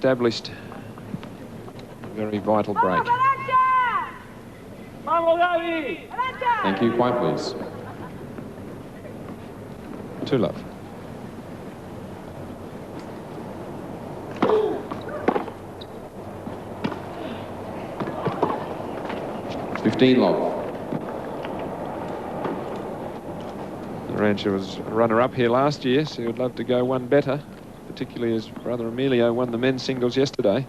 established a very vital break. Thank you. Quiet, please. Two love. $15 Arantxa was runner-up here last year, so he would love to go one better, particularly as brother Emilio won the men's singles yesterday.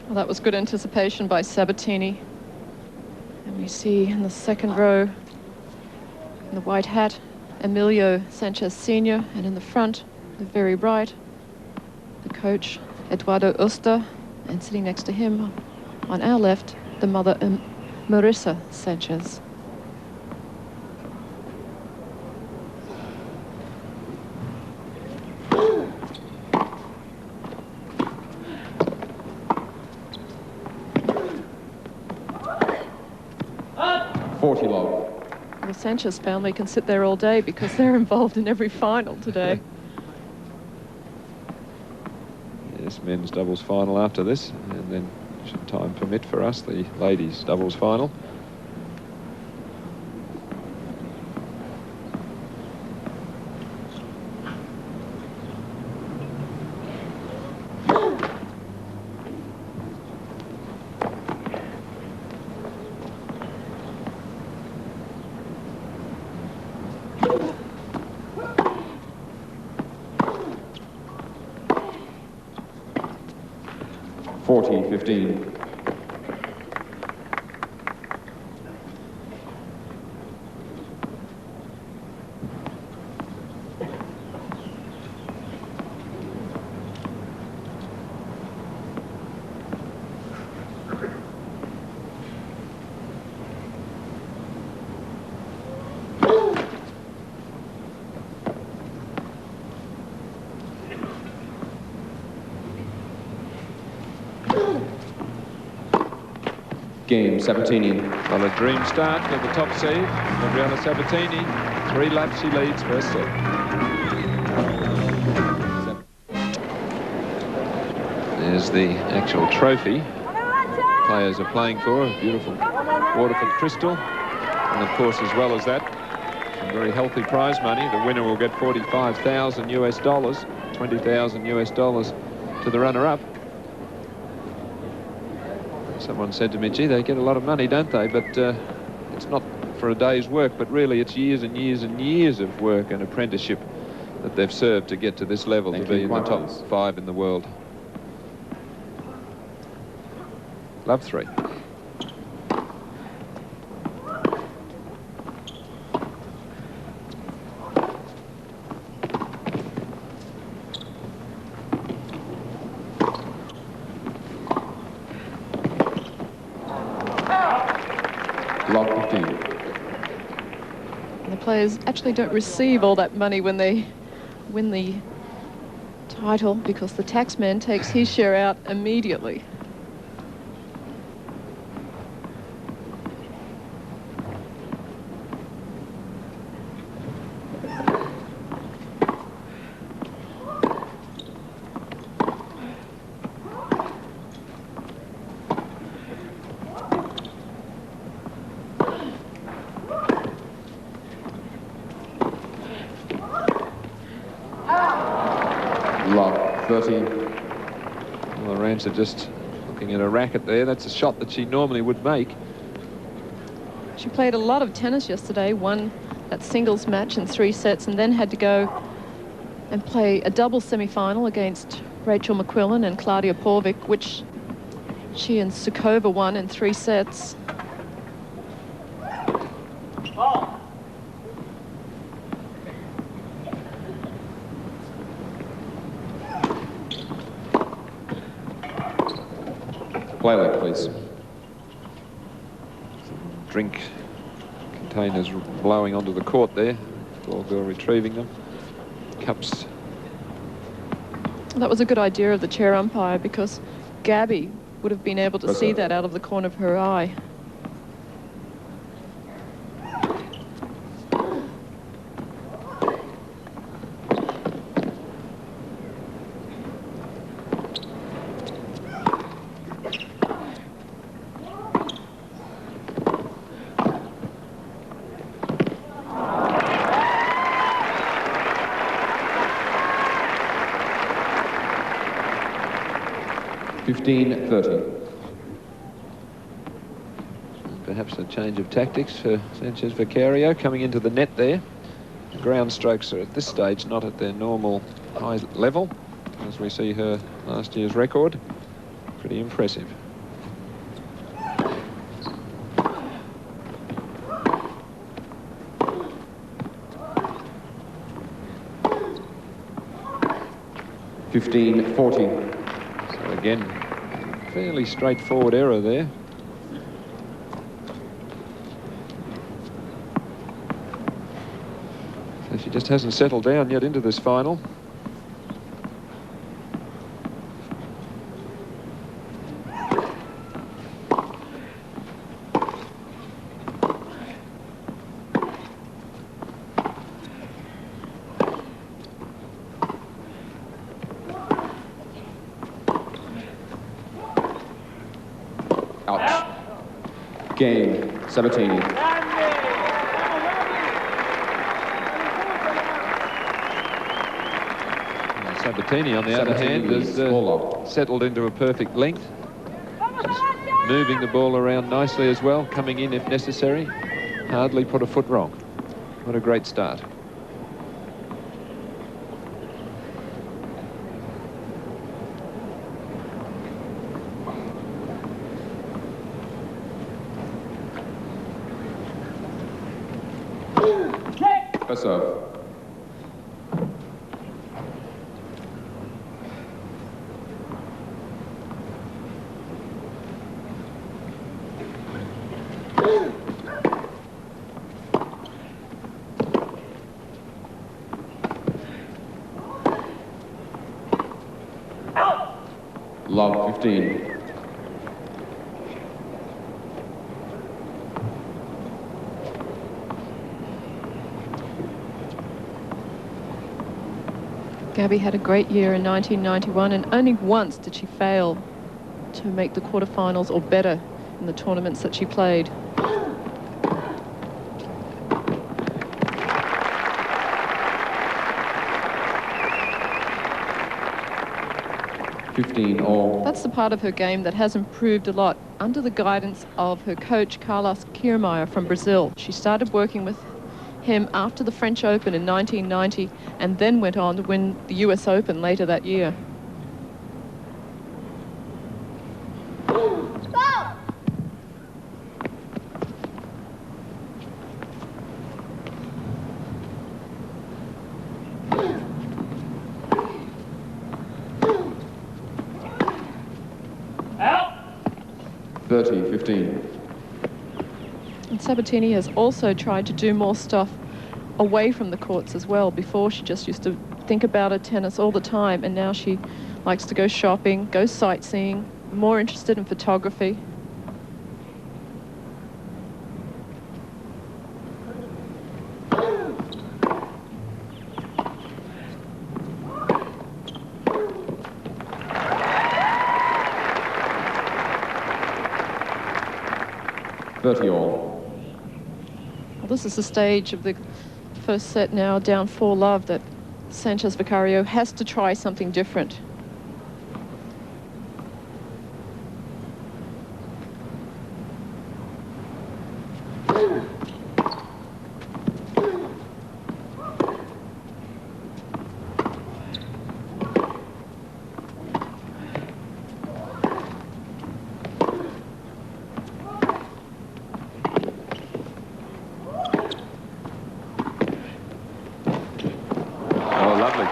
Well, that was good anticipation by Sabatini. And we see in the second row, in the white hat, Emilio Sanchez Sr., and in the front, the very right, the coach, Eduardo Oster, and sitting next to him on our left, the mother, Marissa Sanchez. The Sanchez family can sit there all day because they're involved in every final today. Yes, men's doubles final after this, and then should time permit for us, the ladies doubles final. $15. Game 17. Well, a dream start for the top seed, Gabriela Sabatini. 3 laps she leads first set. There's the actual trophy players are playing for, a beautiful Waterford crystal. And of course, as well as that, some very healthy prize money. The winner will get $45,000 US, $20,000 US to the runner-up. Someone said to me, gee, they get a lot of money, don't they? But it's not for a day's work, but really it's years and years and years of work and apprenticeship that they've served to get to this level, to be in the top 5 in the world. Love 3. Players actually don't receive all that money when they win the title because the taxman takes his share out immediately. Love 13. Well, Arantxa just looking at a racket there. That's a shot that she normally would make. She played a lot of tennis yesterday, won that singles match in 3 sets, and then had to go and play a double semi-final against Rachel McQuillan and Claudia Porvik, which she and Sukova won in 3 sets. Play leg, please. Drink containers blowing onto the court there. Ball girl retrieving them. Cups. That was a good idea of the chair umpire, because Gabby would have been able to see that out of the corner of her eye. Perhaps a change of tactics for Sanchez Vicario coming into the net there. The ground strokes are at this stage not at their normal high level, as we see her last year's record. Pretty impressive. So again, fairly straightforward error there. So she just hasn't settled down yet into this final. Game, Sabatini. Sabatini, on the other hand, has settled into a perfect length. She's moving the ball around nicely as well, coming in if necessary. Hardly put a foot wrong. What a great start. Serve. Love 15. Gabby had a great year in 1991, and only once did she fail to make the quarterfinals or better in the tournaments that she played. That's the part of her game that has improved a lot under the guidance of her coach, Carlos Kiermaier from Brazil. She started working with him after the French Open in 1990 and then went on to win the US Open later that year. And Sabatini has also tried to do more stuff away from the courts as well. Before, she just used to think about her tennis all the time, and now she likes to go shopping, go sightseeing, more interested in photography. All. Well, this is the stage of the first set now, down 4-love, that Sanchez Vicario has to try something different.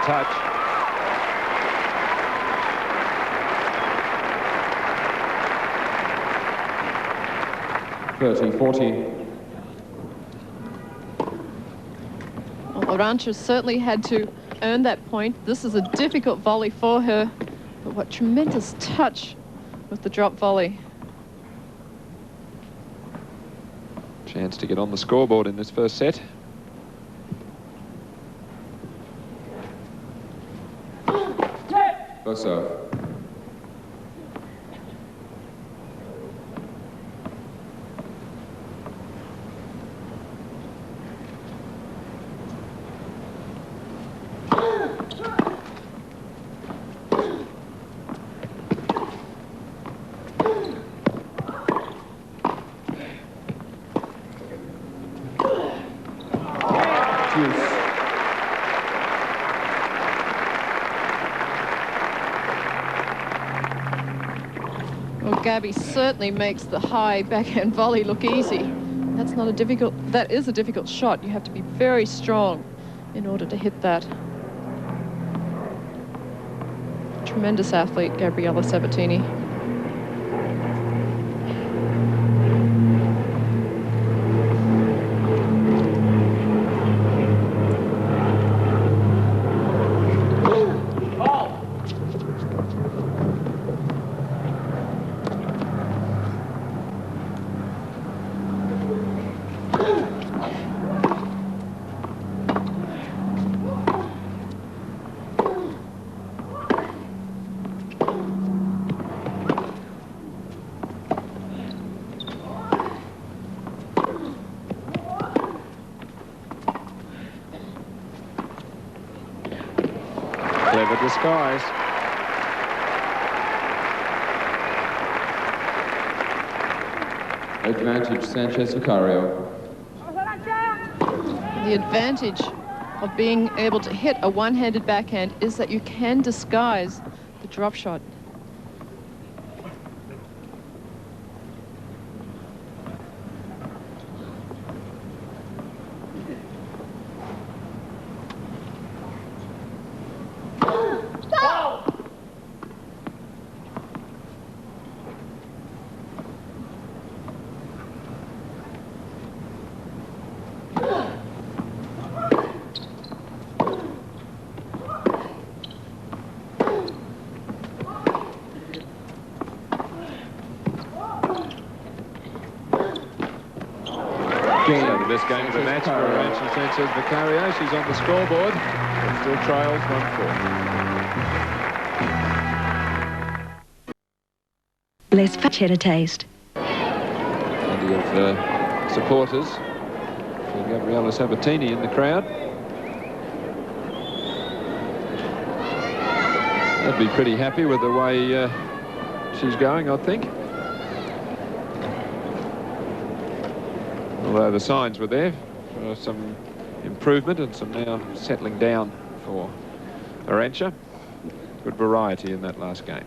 Touch. 30-40. Well, Arantxa certainly had to earn that point. This is a difficult volley for her, but what tremendous touch with the drop volley. Chance to get on the scoreboard in this first set. First serve. Well, Gabby certainly makes the high backhand volley look easy. That is a difficult shot. You have to be very strong in order to hit that. Tremendous athlete, Gabriela Sabatini. Clever disguise. Advantage Sanchez Vicario. The advantage of being able to hit a one-handed backhand is that you can disguise the drop shot. The best game of the match for Arantxa Sanchez Vicario. She's on the scoreboard, but still trails 1-4. Less cheddar taste. Plenty of supporters for Gabriela Sabatini in the crowd. They'd be pretty happy with the way she's going, I think. Although the signs were there for some improvement and some now settling down for Arantxa. Good variety in that last game.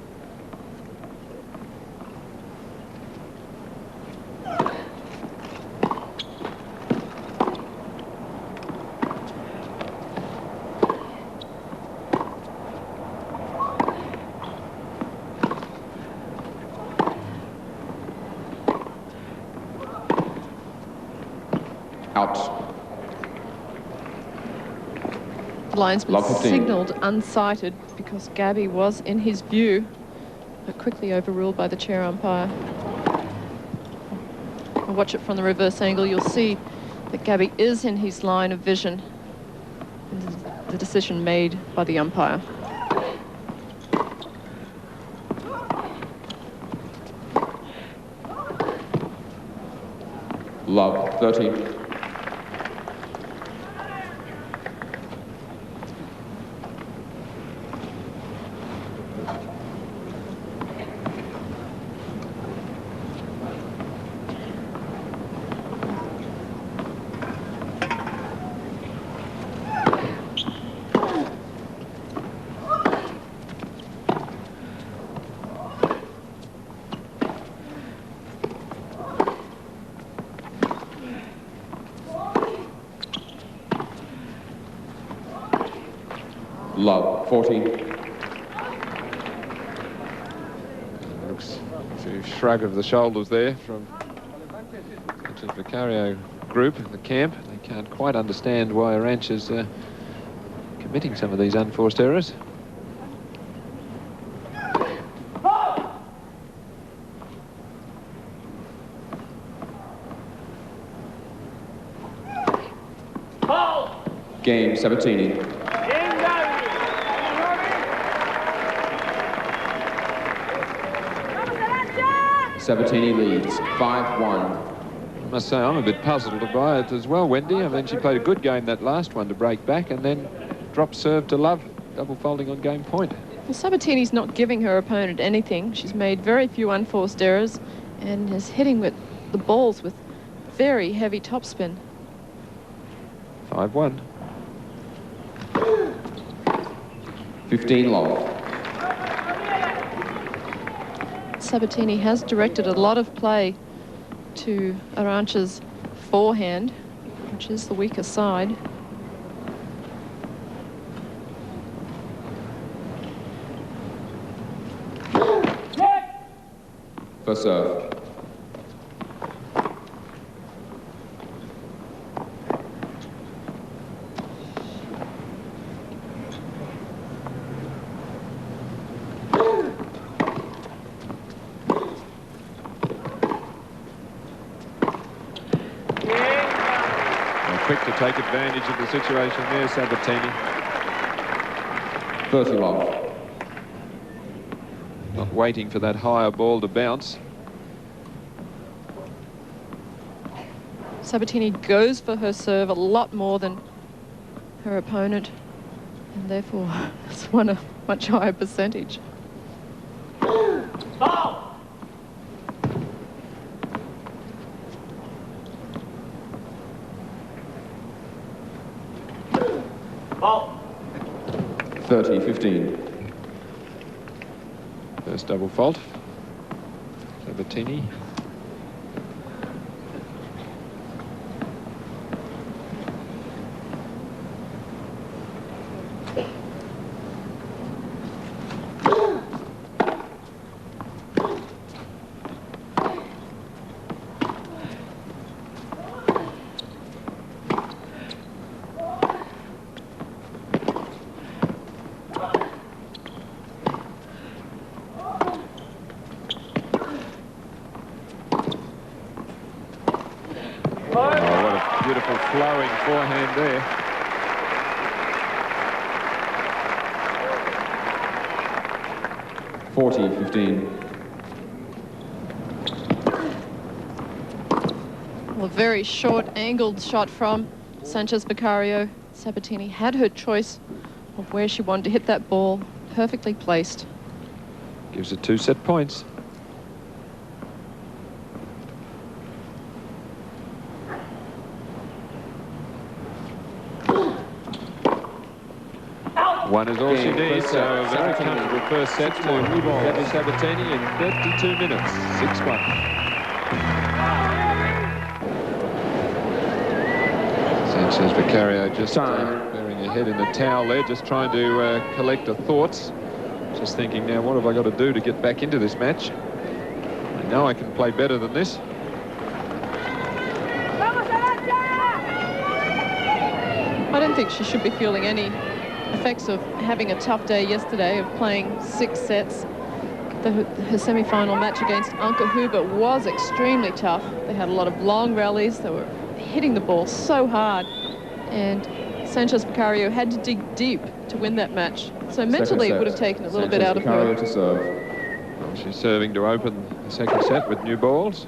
Out. The linesman signalled unsighted because Gabby was in his view, but quickly overruled by the chair umpire. I'll watch it from the reverse angle. You'll see that Gabby is in his line of vision. The decision made by the umpire. Love 30. Love 40. Looks a shrug of the shoulders there from Vicario group, the camp. They can't quite understand why Arantxa's committing some of these unforced errors. Game, Sabatini. Sabatini leads 5-1. I must say, I'm a bit puzzled by it as well, Wendy. I mean, she played a good game that last one to break back and then dropped serve to Love, double folding on game point. Well, Sabatini's not giving her opponent anything. She's made very few unforced errors and is hitting with the balls with very heavy topspin. 5-1. 15 love. Sabatini has directed a lot of play to Arantxa's forehand, which is the weaker side. First serve. Quick to take advantage of the situation there, Sabatini. 30 love. Not waiting for that higher ball to bounce. Sabatini goes for her serve a lot more than her opponent, and therefore has won a much higher percentage. Ball! 30-15. First double fault. Sabatini. Beautiful flowing forehand there. Well, a very short angled shot from Sanchez Vicario. Sabatini had her choice of where she wanted to hit that ball, perfectly placed. Gives it 2 set points. One is all she needs, so a very comfortable first set to Gabriela Sabatini in 32 minutes, 6-1. Sanchez Vicario just burying her head in the towel there, just trying to collect her thoughts. Just thinking now, what have I got to do to get back into this match? I know I can play better than this. I don't think she should be feeling any effects of having a tough day yesterday, of playing 6 sets. Her semi-final match against Arantxa Huber was extremely tough. They had a lot of long rallies. They were hitting the ball so hard, and Sanchez Vicario had to dig deep to win that match. So mentally it would have taken a little bit out of her. To serve. Well, she's serving to open the second set with new balls.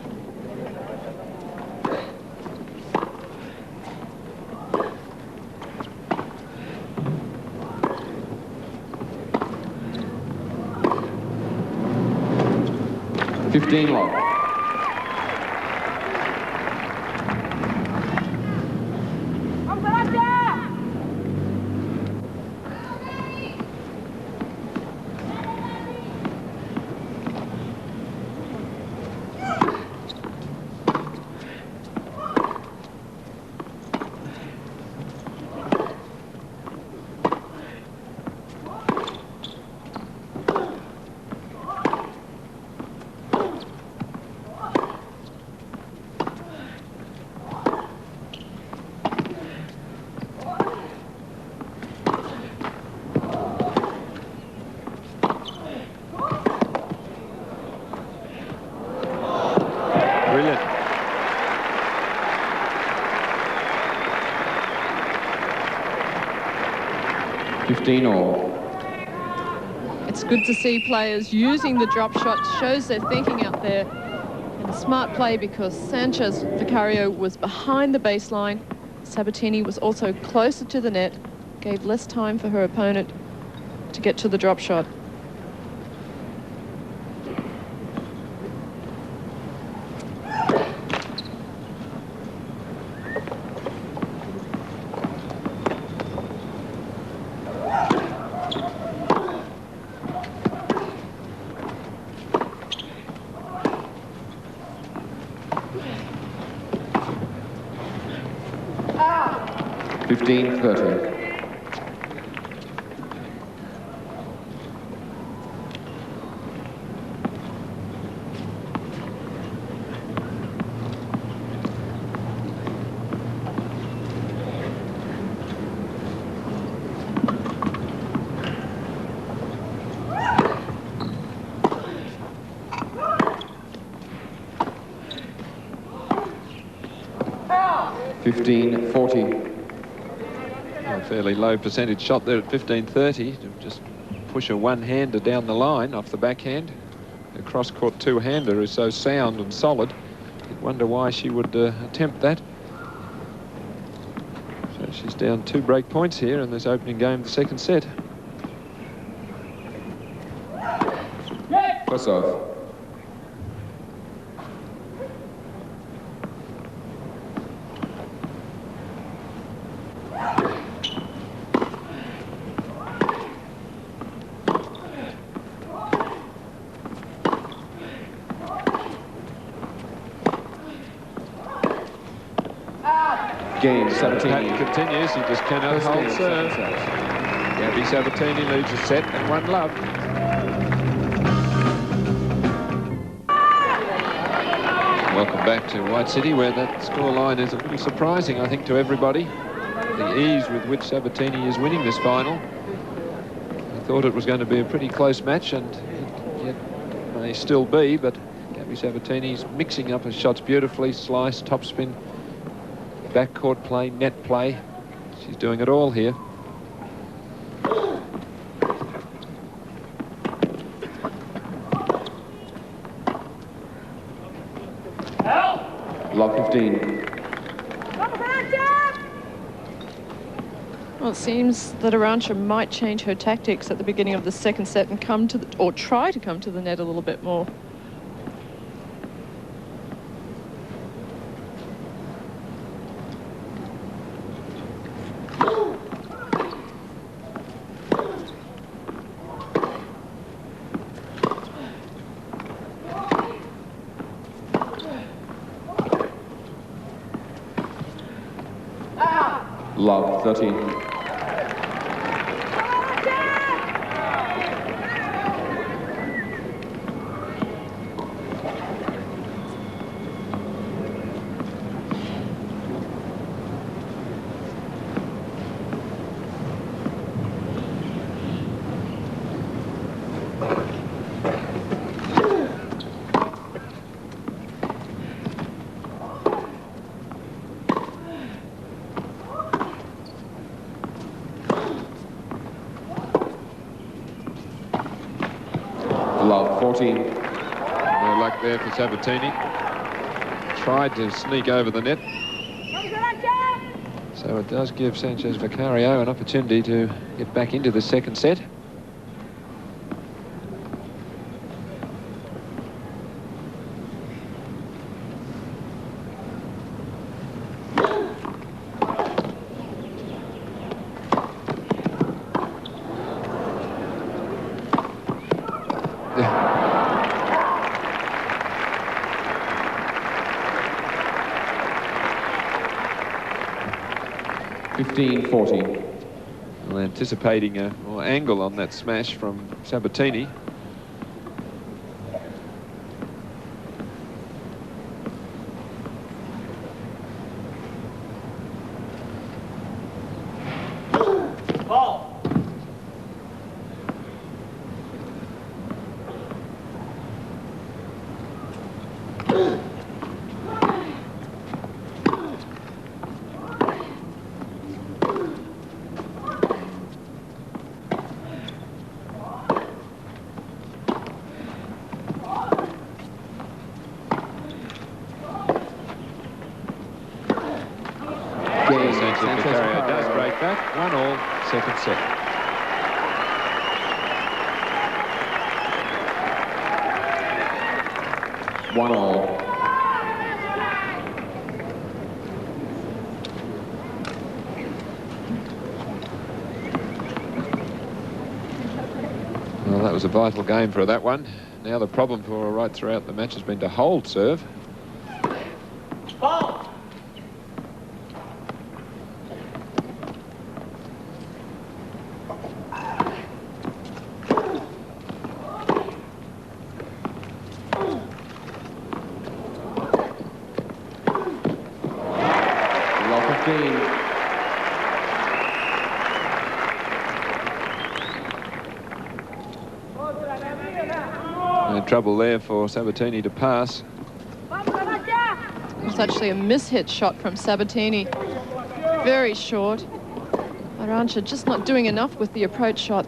Fifteen long. 15 all. It's good to see players using the drop shot. Shows they're thinking out there. And a smart play because Sanchez Vicario was behind the baseline. Sabatini was also closer to the net, gave less time for her opponent to get to the drop shot. Fifteen 30. Fifteen 40. A fairly low percentage shot there at 15-30 to just push a one-hander down the line off the backhand. The cross-court two-hander is so sound and solid. You'd wonder why she would attempt that. So she's down 2 break points here in this opening game of the second set. Plus off. Game 17. Pattern continues. He just cannot hold Game, serve. Gabby Sabatini leads a set and 1-love. Welcome back to White City, where that scoreline is a little surprising, I think, to everybody. The ease with which Sabatini is winning this final. I thought it was going to be a pretty close match, and it may still be, but Gabby Sabatini's mixing up her shots beautifully. Slice, topspin, backcourt play, net play. She's doing it all here. Love 15. Well, it seems that Arantxa might change her tactics at the beginning of the second set and come to the, or try to come to the net a little bit more. Love 13. Love 14. No luck there for Sabatini. Tried to sneak over the net. So it does give Sanchez Vicario an opportunity to get back into the second set. Well, anticipating a more angle on that smash from Sabatini. second set. One all. Well, that was a vital game for that one. Now the problem for her right throughout the match has been to hold serve. No trouble there for Sabatini to pass. It's actually a mishit shot from Sabatini. Very short. Arantxa just not doing enough with the approach shot.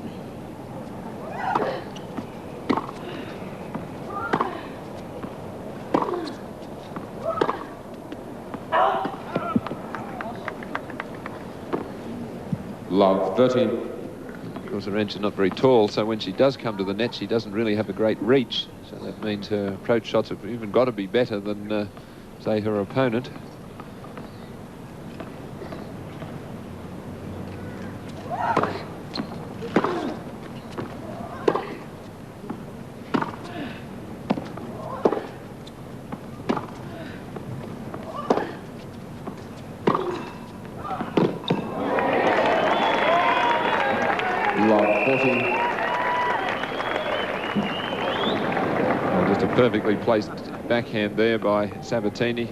Love 13. Of course, Arantxa's not very tall, so when she does come to the net, she doesn't really have a great reach. So that means her approach shots have even got to be better than, say, her opponent. Just a perfectly placed backhand there by Sabatini.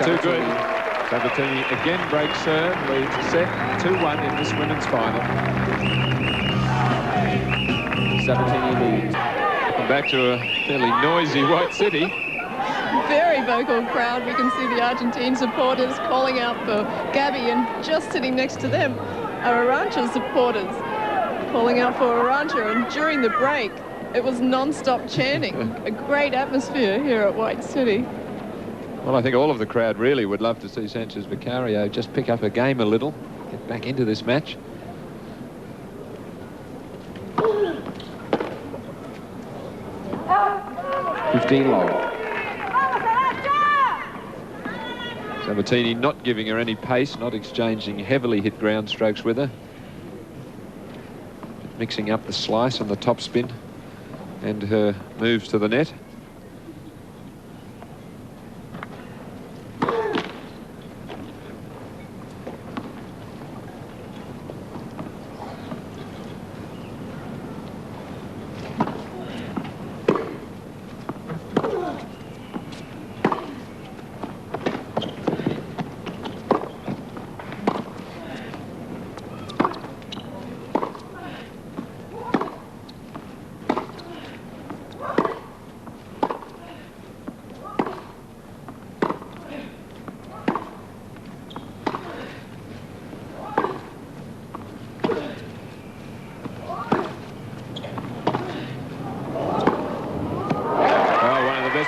Too good. Sabatini again breaks serve, leads a set 2-1 in this women's final. Sabatini leads. Welcome back to a fairly noisy White City. Very vocal crowd. We can see the Argentine supporters calling out for Gabby, and just sitting next to them are Arantxa supporters calling out for Arantxa, and during the break it was non-stop chanting. A great atmosphere here at White City. Well, I think all of the crowd really would love to see Sanchez Vicario just pick up her game a little, get back into this match. Sabatini not giving her any pace, not exchanging heavily hit ground strokes with her. Mixing up the slice and the top spin and her moves to the net.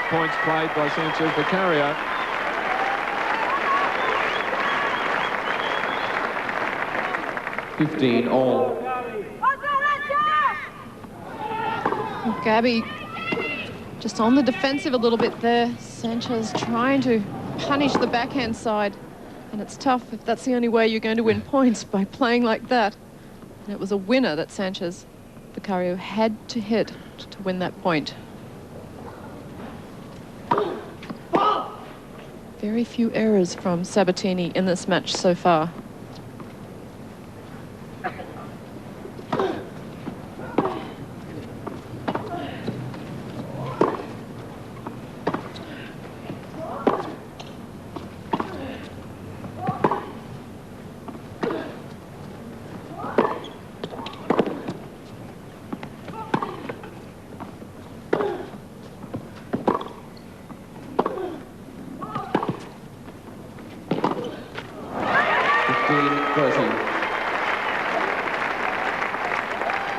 Points played by Sanchez Vicario. all. Gabby just on the defensive a little bit there. Sanchez trying to punish the backhand side. And it's tough if that's the only way you're going to win points, by playing like that. And it was a winner that Sanchez Vicario had to hit to win that point. Very few errors from Sabatini in this match so far.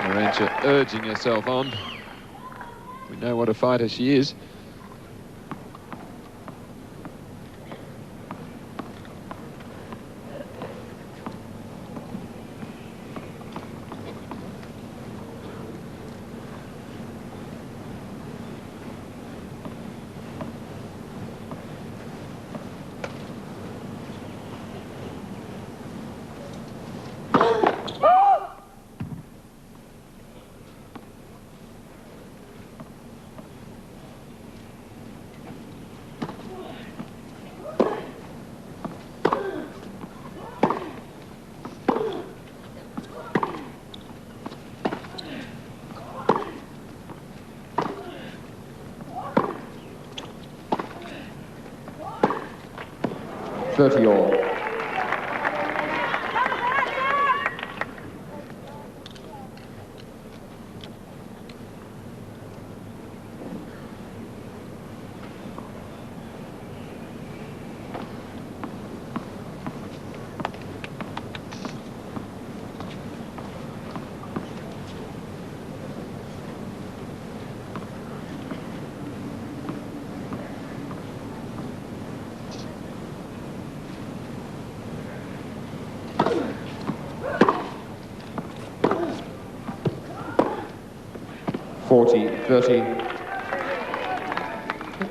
Arantxa urging herself on. We know what a fighter she is. All.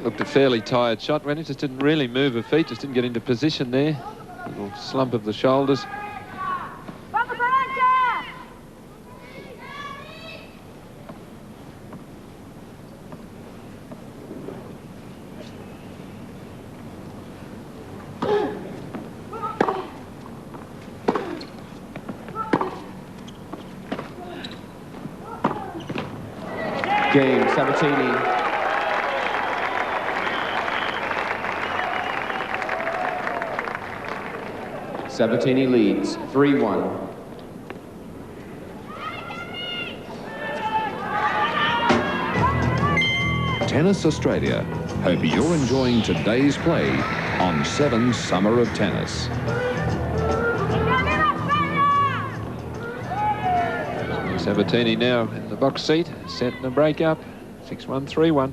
Looked a fairly tired shot. Rennie just didn't really move her feet, just didn't get into position there. Little slump of the shoulders. Game, Sabatini. Sabatini leads 3-1. Tennis Australia hope you're enjoying today's play on 7 Summer of Tennis. Sabatini now in the box seat, setting the break up. 6-1, 3-1.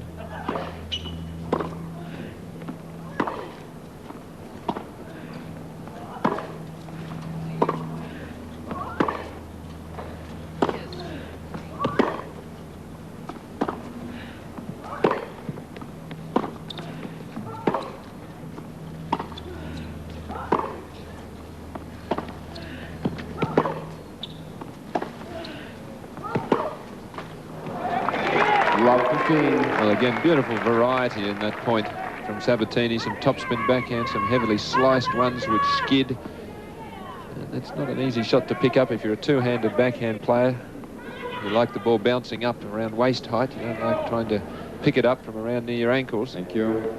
Well, again, beautiful variety in that point from Sabatini. Some topspin backhand, some heavily sliced ones which skid. And that's not an easy shot to pick up if you're a two-handed backhand player. You like the ball bouncing up around waist height. You don't like trying to pick it up from around near your ankles. Thank you.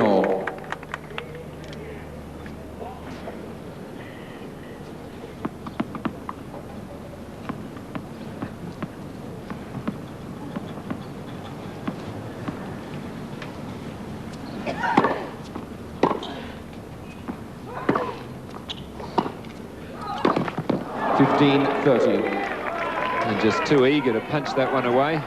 All. 15-30. And just too eager to punch that one away.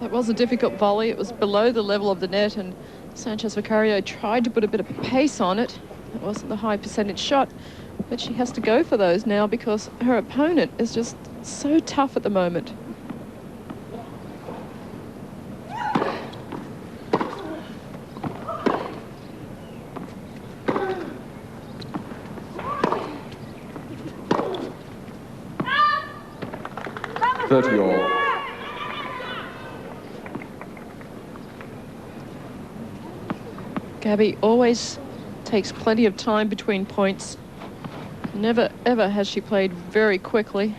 That was a difficult volley. It was below the level of the net, and Sanchez Vicario tried to put a bit of pace on it. It wasn't the high percentage shot, but she has to go for those now because her opponent is just so tough at the moment. 30 all. Gabby always takes plenty of time between points. Never, ever has she played very quickly.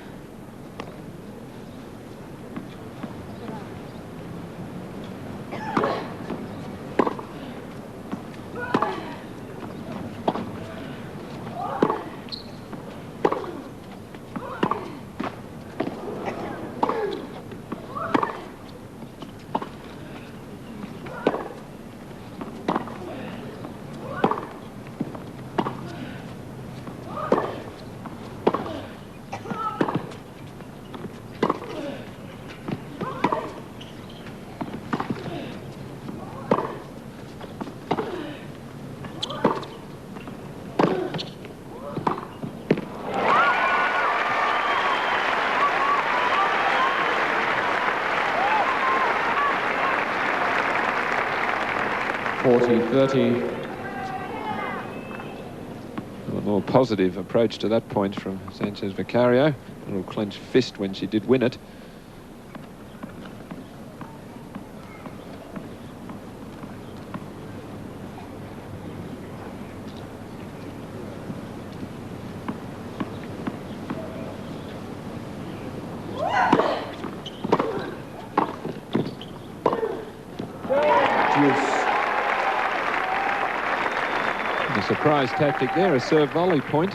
A more positive approach to that point from Sanchez Vicario. A little clenched fist when she did win it. A surprise tactic there, a serve volley point.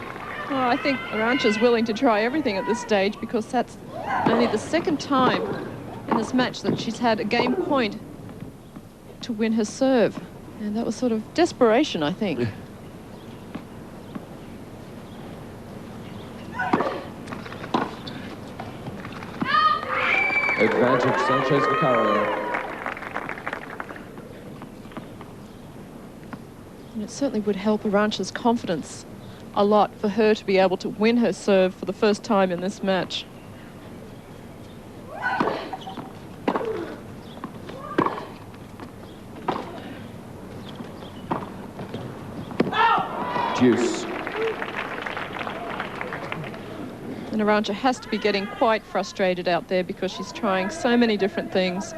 Oh, I think Arantxa's willing to try everything at this stage because that's only the second time in this match that she's had a game point to win her serve. And that was sort of desperation, I think. Yeah. Advantage Sanchez Vicario. And it certainly would help Arantxa's confidence a lot for her to be able to win her serve for the first time in this match. Deuce. And Arantxa has to be getting quite frustrated out there because she's trying so many different things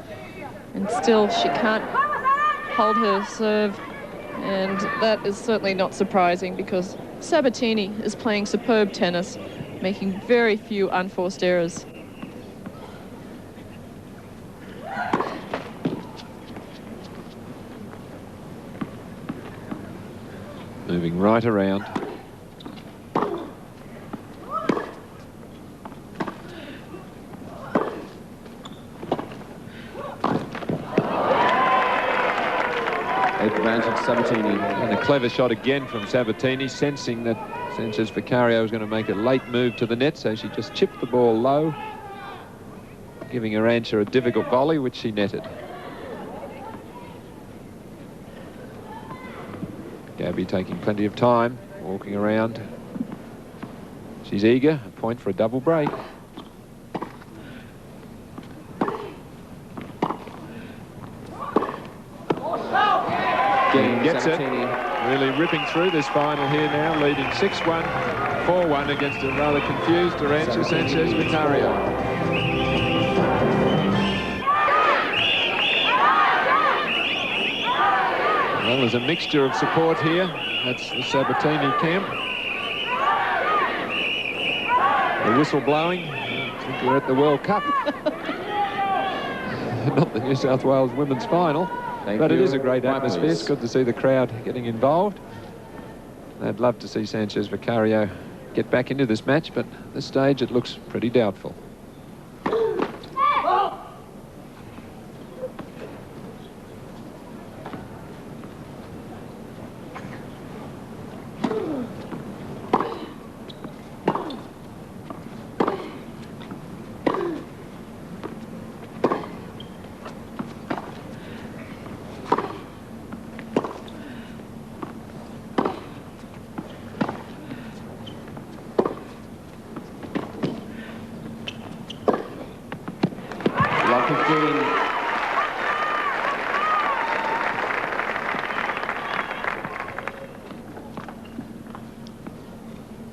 and still she can't hold her serve. And that is certainly not surprising because Sabatini is playing superb tennis, making very few unforced errors. Moving right around. Advantage Sabatini. And a clever shot again from Sabatini, sensing that Sanchez Vicario was going to make a late move to the net, so she just chipped the ball low, giving Arantxa a difficult volley, which she netted. Gabby taking plenty of time, walking around. She's eager, a point for a double break. Game Gets it. Sabatini. Really ripping through this final here now, leading 6-1, 4-1 against a rather confused Arantxa Sanchez Vicario. Well, there's a mixture of support here. That's the Sabatini camp. The whistle blowing. I think we're at the World Cup. Not the New South Wales women's final. But it is a great atmosphere. It's good to see the crowd getting involved. I'd love to see Sanchez Vicario get back into this match, but at this stage it looks pretty doubtful.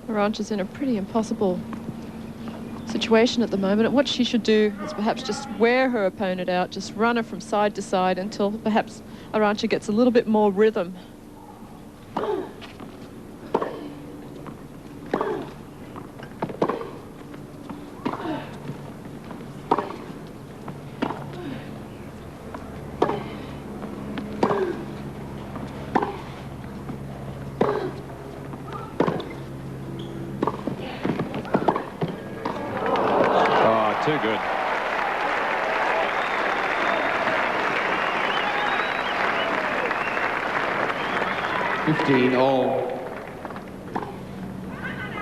Arantxa's in a pretty impossible situation at the moment. And what she should do is perhaps just wear her opponent out, just run her from side to side until perhaps Arantxa gets a little bit more rhythm. Too good.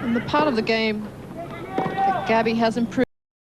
And the part of the game that Gabby has improved